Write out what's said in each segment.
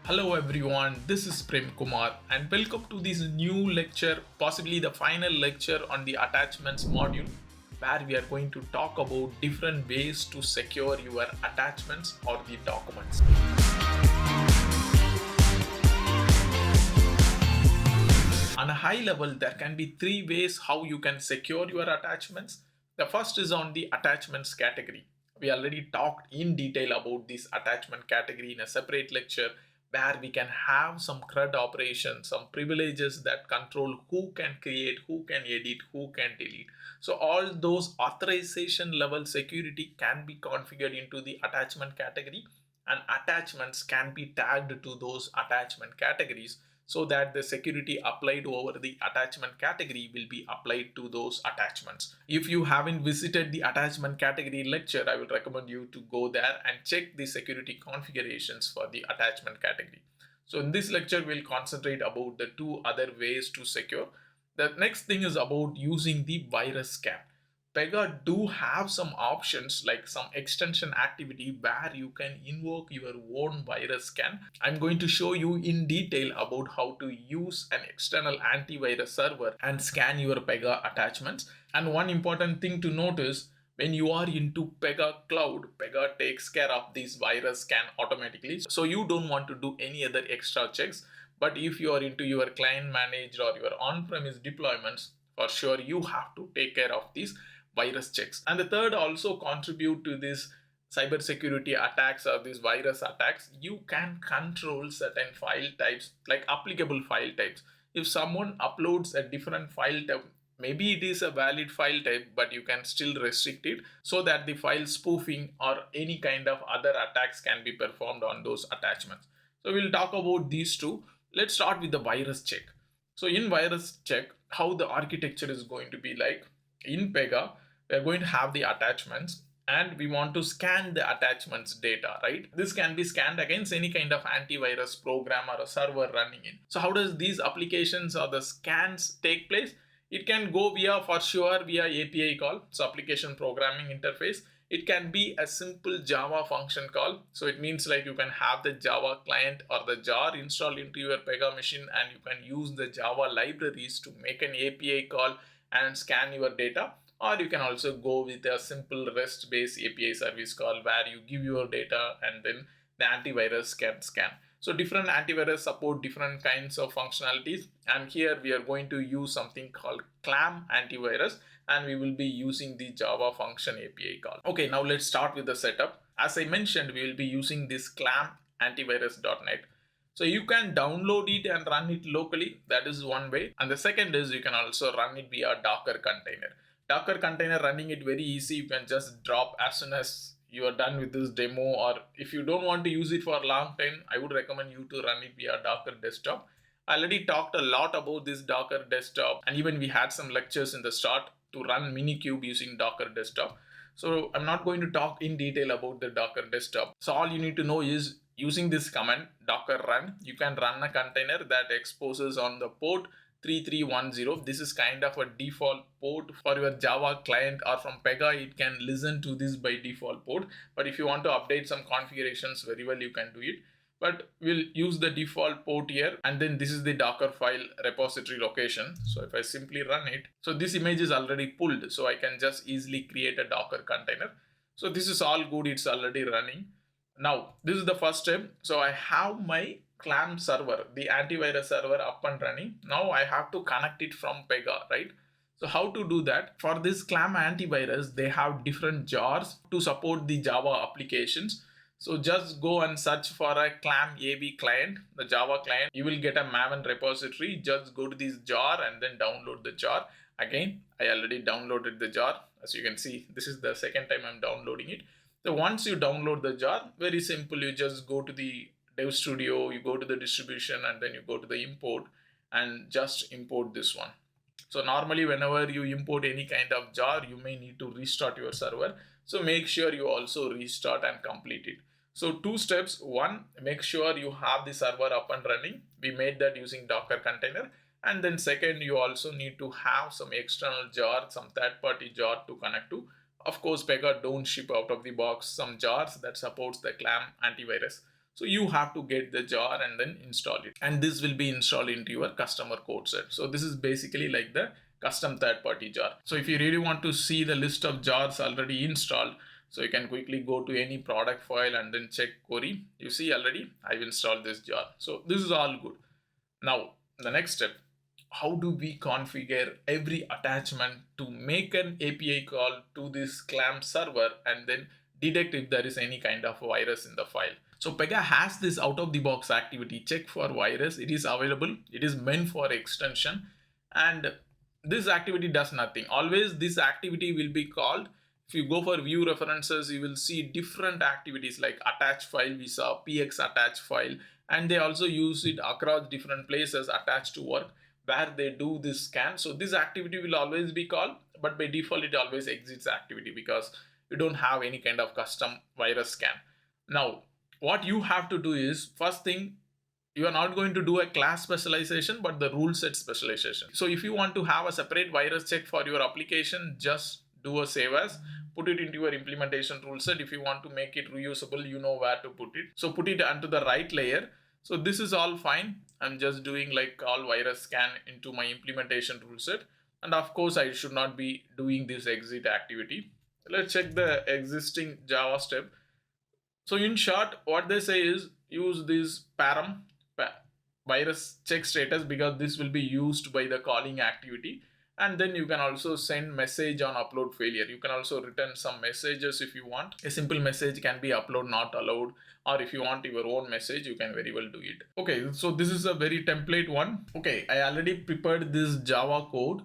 Hello everyone, this is Prem Kumar and welcome to this new lecture, possibly the final lecture on the attachments module, where we are going to talk about different ways to secure your attachments or the documents. On a high level, there can be three ways how you can secure your attachments. The first is on the attachments category. We already talked in detail about this attachment category in a separate lecture where we can have some CRUD operations, some privileges that control who can create, who can edit, who can delete. So all those authorization level security can be configured into the attachment category, and attachments can be tagged to those attachment categories so that the security applied over the attachment category will be applied to those attachments. If you haven't visited the attachment category lecture, I would recommend you to go there and check the security configurations for the attachment category. So in this lecture, we'll concentrate about the two other ways to secure. The next thing is about using the virus scan. Pega do have some options like some extension activity where you can invoke your own virus scan. I'm going to show you in detail about how to use an external antivirus server and scan your Pega attachments. And one important thing to notice, when you are into Pega Cloud, Pega takes care of this virus scan automatically. So you don't want to do any other extra checks. But if you are into your client managed or your on-premise deployments, for sure you have to take care of these virus checks. And the third also contribute to this cybersecurity attacks or these virus attacks. You can control certain file types like applicable file types. If someone uploads a different file type, maybe it is a valid file type, but you can still restrict it so that the file spoofing or any kind of other attacks can be performed on those attachments. So we'll talk about these two. Let's start with the virus check. So in virus check, how the architecture is going to be like in Pega, we're going to have the attachments and we want to scan the attachments data, right? This can be scanned against any kind of antivirus program or a server running in. So how does these applications or the scans take place? It can go via, for sure, via API call, so application programming interface. It can be a simple Java function call. So it means like you can have the Java client or the jar installed into your Pega machine and you can use the Java libraries to make an API call and scan your data. Or you can also go with a simple REST-based API service call where you give your data and then the antivirus can scan. So different antivirus support different kinds of functionalities, and here we are going to use something called CLAM antivirus, and we will be using the Java function API call. Okay, now let's start with the setup. As I mentioned, we will be using this CLAM antivirus.net. So you can download it and run it locally. That is one way. And the second is you can also run it via Docker container. Docker container running it very easy. You can just drop as soon as you are done with this demo, or if you don't want to use it for a long time, I would recommend you to run it via Docker desktop. I already talked a lot about this Docker desktop, and even we had some lectures in the start to run Minikube using Docker desktop. So I'm not going to talk in detail about the Docker desktop. So all you need to know is using this command docker run, you can run a container that exposes on the port 3310. This is kind of a default port for your Java client, or from Pega it can listen to this by default port, but if you want to update some configurations very well, you can do it. But we'll use the default port here, and then this is the Docker file repository location. So if I simply run it, so this image is already pulled, so I can just easily create a Docker container. So this is all good, it's already running. Now this is the first step. So I have my CLAM server, the antivirus server, up and running. Now I have to connect it from Pega, right? So how to do that? For this CLAM antivirus, they have different jars to support the Java applications. So just go and search for a CLAM AV client, the Java client. You will get a Maven repository. Just go to this jar and then download the jar. Again, I already downloaded the jar. As you can see, this is the second time I'm downloading it. So once you download the jar, very simple, you just go to the Dev Studio, you go to the distribution, and then you go to the import and just import this one. So normally whenever you import any kind of jar, you may need to restart your server. So make sure you also restart and complete it. So two steps. One, make sure you have the server up and running. We made that using Docker container. And then second, you also need to have some external jar, some third-party jar to connect to. Of course, Pega don't ship out of the box some jars that supports the CLAM antivirus. So you have to get the jar and then install it, and this will be installed into your customer code set. So this is basically like the custom third party jar. So if you really want to see the list of jars already installed, so you can quickly go to any product file and then check query. You see already I've installed this jar. So this is all good. Now the next step, how do we configure every attachment to make an API call to this CLAMP server and then detect if there is any kind of virus in the file. So Pega has this out of the box activity, check for virus. It is available. It is meant for extension, and this activity does nothing. Always this activity will be called. If you go for view references, you will see different activities like attach file. We saw px attach file, and they also use it across different places, attach to work, where they do this scan. So this activity will always be called, but by default it always exits activity because you don't have any kind of custom virus scan. Now what you have to do is, first thing, you are not going to do a class specialization but the rule set specialization. So if you want to have a separate virus check for your application, just do a save as, put it into your implementation rule set. If you want to make it reusable, you know where to put it, so put it onto the right layer. So this is all fine. I'm just doing like all virus scan into my implementation rule set, and of course I should not be doing this exit activity. Let's check the existing Java step. So in short, what they say is use this param virus check status, because this will be used by the calling activity, and then you can also send message on upload failure. You can also return some messages if you want. A simple message can be upload not allowed, or if you want your own message, you can very well do it. Okay, so this is a very template one. Okay, I already prepared this Java code,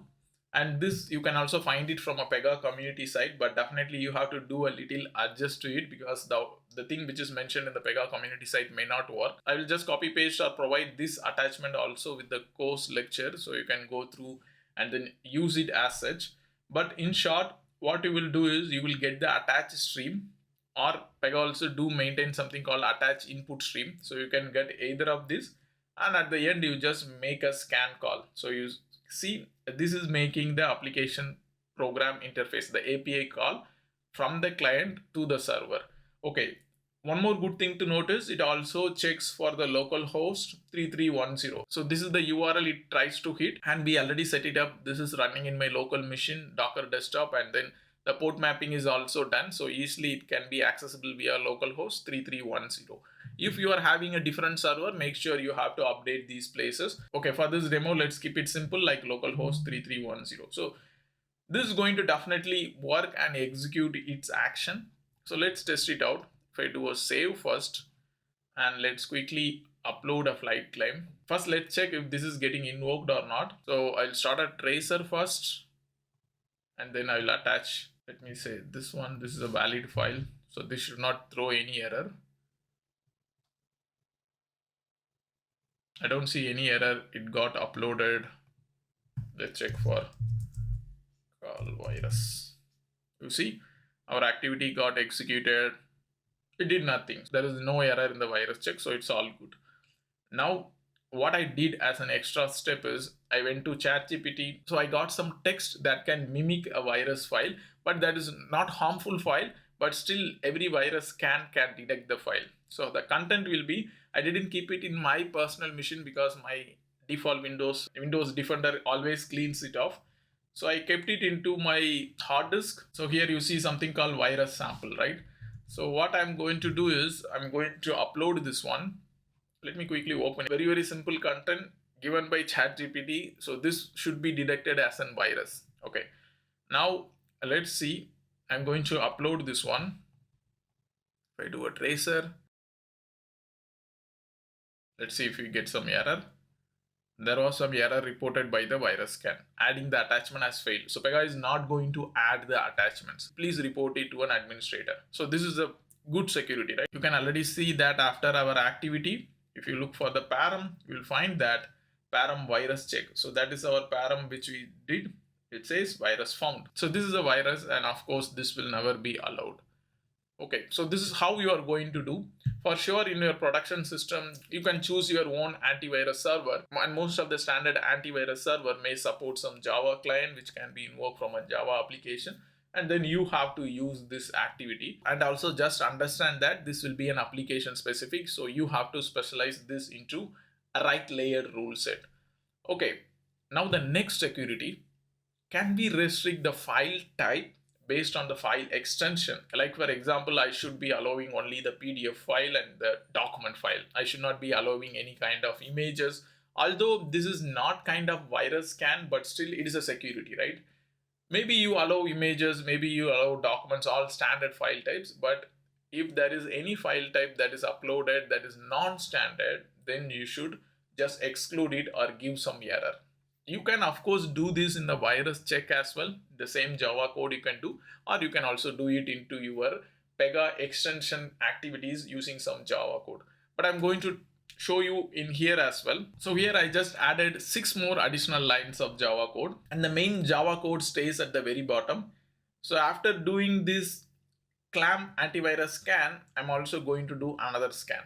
and this you can also find it from a Pega community site, but definitely you have to do a little adjust to it because the thing which is mentioned in the Pega community site may not work. I will just copy paste or provide this attachment also with the course lecture, so you can go through and then use it as such. But in short, what you will do is you will get the attach stream, or Pega also do maintain something called attach input stream. So you can get either of this, and at the end you just make a scan call. So you see this is making the application program interface, the API call from the client to the server. Okay, one more good thing to notice, it also checks for the local host 3310. So this is the URL it tries to hit, and we already set it up. This is running in my local machine, Docker desktop, and then the port mapping is also done, so easily it can be accessible via localhost 3310. If you are having a different server, make sure you have to update these places. Okay, for this demo, let's keep it simple like localhost 3310. So this is going to definitely work and execute its action. So let's test it out. If I do a save first, and let's quickly upload a flight claim. First, let's check if this is getting invoked or not. So I'll start a tracer first, and then I will attach. Let me say this one, this is a valid file, so this should not throw any error. I don't see any error, it got uploaded. Let's check for call virus. You see our activity got executed, it did nothing. There is no error in the virus check, so it's all good. Now what I did as an extra step is I went to ChatGPT. So I got some text that can mimic a virus file, but that is not harmful file, but still every virus can detect the file. So the content will be, I didn't keep it in my personal machine because my default Windows Defender always cleans it off. So I kept it into my hard disk. So here you see something called virus sample, right? So what I'm going to do is I'm going to upload this one. Let me quickly open it. Very simple content given by ChatGPT. So this should be detected as a virus. Okay. Now let's see. I'm going to upload this one. If I do a tracer, let's see if we get some error. There was some error reported by the virus scan. Adding the attachment has failed. So Pega is not going to add the attachments. Please report it to an administrator. So this is a good security, right? You can already see that after our activity, if you look for the param, you will find that param virus check. So that is our param which we did. It says virus found. So this is a virus, and of course this will never be allowed. Okay, so this is how you are going to do. For sure, in your production system, you can choose your own antivirus server, and most of the standard antivirus server may support some Java client which can be invoked from a Java application. and then you have to use this activity. And also just understand that this will be an application specific, so you have to specialize this into a right layered rule set. Okay, now the next security, can we restrict the file type based on the file extension? Like for example, I should be allowing only the PDF file and the document file. I should not be allowing any kind of images. Although this is not kind of virus scan, but still it is a security, right? Maybe you allow images, maybe you allow documents, all standard file types, but if there is any file type that is uploaded that is non-standard, then you should just exclude it or give some error. You can of course do this in the virus check as well, the same Java code you can do, or you can also do it into your Pega extension activities using some Java code. But I'm going to show you in here as well. So here I just added 6 more additional lines of Java code, and the main Java code stays at the very bottom. So after doing this clam antivirus scan, I'm also going to do another scan.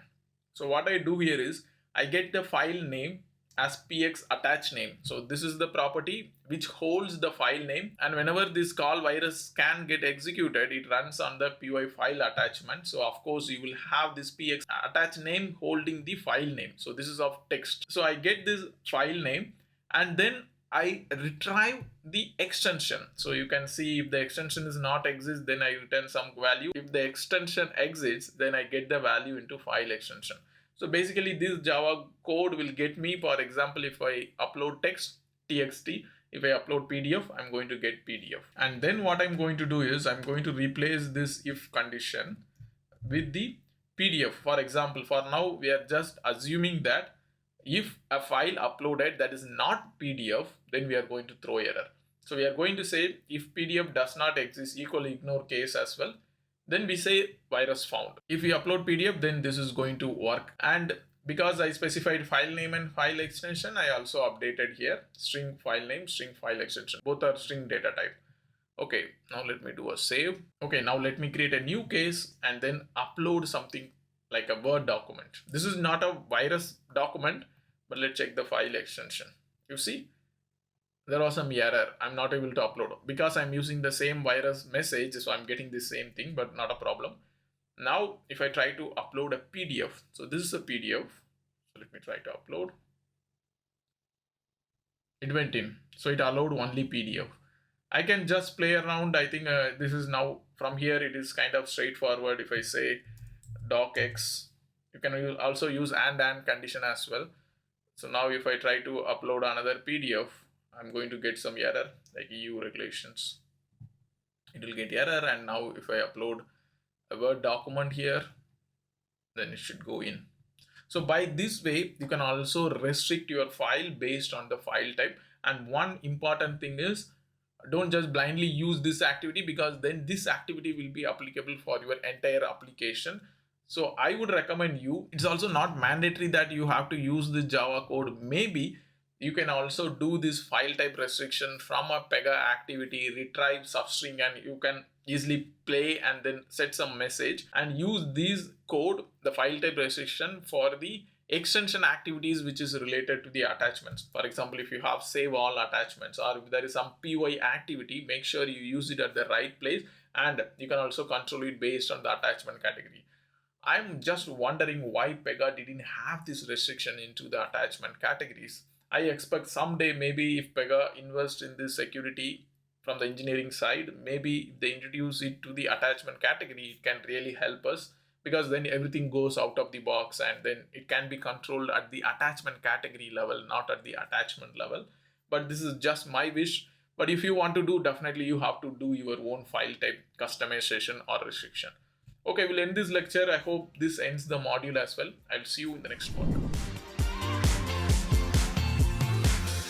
So what I do here is I get the file name as px attach name. So this is the property which holds the file name, and whenever this call virus scan get executed, it runs on the py file attachment. So of course you will have this px attach name holding the file name. So this is of text. So I get this file name and then I retrieve the extension. So you can see if the extension is not exist, then I return some value. If the extension exists, then I get the value into file extension. So basically this Java code will get me, for example, if I upload text, txt, if I upload PDF, I'm going to get PDF. And then what I'm going to do is I'm going to replace this if condition with the PDF. For example, for now we are just assuming that if a file uploaded that is not PDF, then we are going to throw error. So we are going to say if PDF does not exist, equal ignore case as well. Then we say virus found. If we upload PDF, then this is going to work. And because I specified file name and file extension, I also updated here string file name, string file extension. Both are string data type. Okay, now let me do a save. Okay, now let me create a new case and then upload something like a Word document. This is not a virus document, but let's check the file extension. You see, there was some error. I'm not able to upload because I'm using the same virus message, so I'm getting the same thing, but not a problem. Now if I try to upload a PDF, so this is a PDF, so let me try to upload. It went in, so it allowed only PDF. I can just play around. I think this is now from here it is kind of straightforward. If I say docx, you can also use and condition as well. So now if I try to upload another PDF, I'm going to get some error like EU regulations. It will get error, and now if I upload a Word document here, then it should go in. So by this way, you can also restrict your file based on the file type. And one important thing is, don't just blindly use this activity, because then this activity will be applicable for your entire application. So I would recommend you, it's also not mandatory that you have to use the Java code. Maybe you can also do this file type restriction from a Pega activity, retrieve substring, and you can easily play and then set some message and use this code, the file type restriction, for the extension activities which is related to the attachments. For example, if you have save all attachments, or if there is some py activity, make sure you use it at the right place, and you can also control it based on the attachment category. I'm just wondering why Pega didn't have this restriction into the attachment categories. I expect someday, maybe if Pega invests in this security from the engineering side, maybe if they introduce it to the attachment category, it can really help us, because then everything goes out of the box and then it can be controlled at the attachment category level, not at the attachment level. But this is just my wish. But if you want to do, definitely you have to do your own file type customization or restriction. Okay, we'll end this lecture. I hope this ends the module as well. I'll see you in the next one.